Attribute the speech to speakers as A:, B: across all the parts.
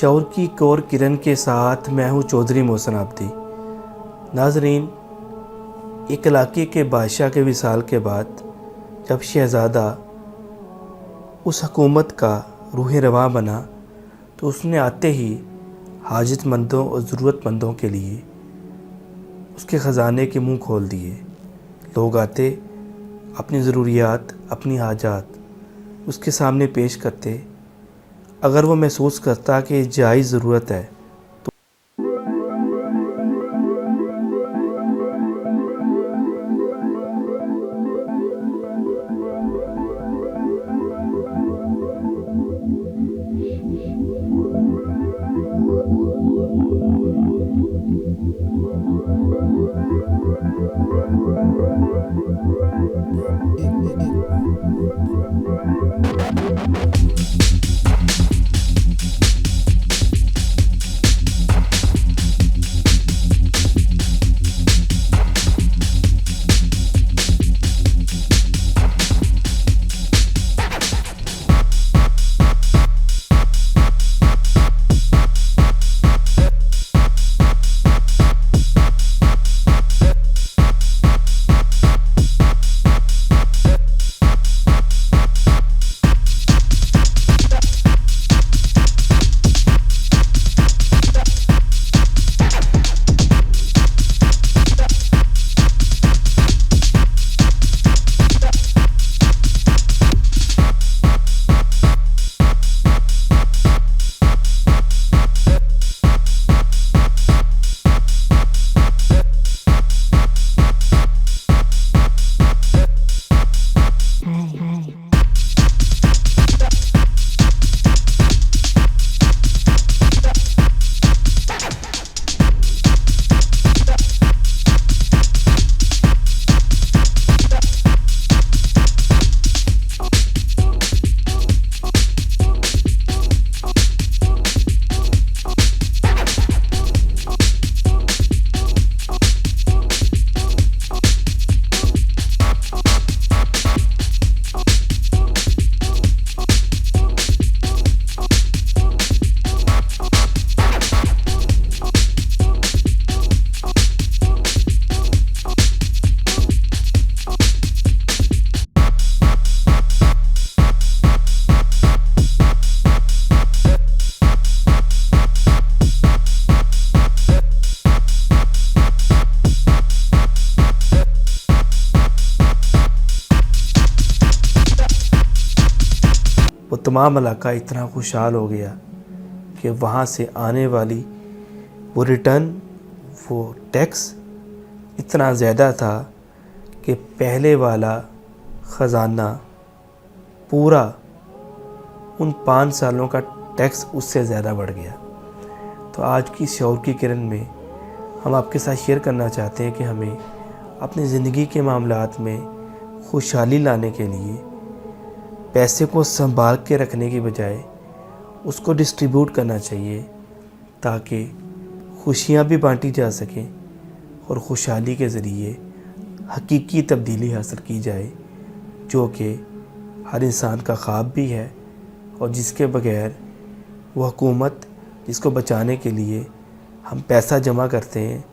A: शौर की एक और किरण के साथ मैं हूँ चौधरी मोहसिन आब्दी। नाजरीन, एक इलाके के बादशाह के विसाल के बाद जब शहज़ादा उस हुकूमत का रूह रवा बना तो उसने आते ही हाजतमंदों और ज़रूरतमंदों के लिए उसके ख़जाने के मुंह खोल दिए। लोग आते, अपनी ज़रूरियात, अपनी हाजात उसके सामने पेश करते। अगर वो महसूस करता कि जायज़ ज़रूरत है वो तमाम इलाका इतना खुशहाल हो गया कि वहाँ से आने वाली वो रिटर्न, वो टैक्स इतना ज़्यादा था कि पहले वाला ख़जाना पूरा उन 5 सालों का टैक्स उससे ज़्यादा बढ़ गया। तो आज की शौर की किरण में हम आपके साथ शेयर करना चाहते हैं कि हमें अपनी ज़िंदगी के मामलात में खुशहाली लाने के लिए पैसे को संभाल के रखने की बजाय उसको डिस्ट्रीब्यूट करना चाहिए, ताकि खुशियाँ भी बांटी जा सकें और खुशहाली के ज़रिए हकीकी तब्दीली हासिल की जाए, जो कि हर इंसान का ख्वाब भी है और जिसके बगैर वो हुकूमत जिसको बचाने के लिए हम पैसा जमा करते हैं,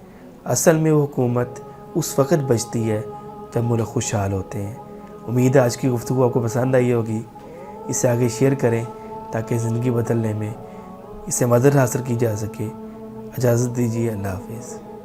A: असल में वो हुकूमत उस वक़्त बचती है जब मुल्क खुशहाल होते हैं। उम्मीद है आज की गुफ्तगू आपको पसंद आई होगी। इसे आगे शेयर करें ताकि ज़िंदगी बदलने में इससे मदद हासिल की जा सके। इजाज़त दीजिए। अल्लाह हाफ़िज़।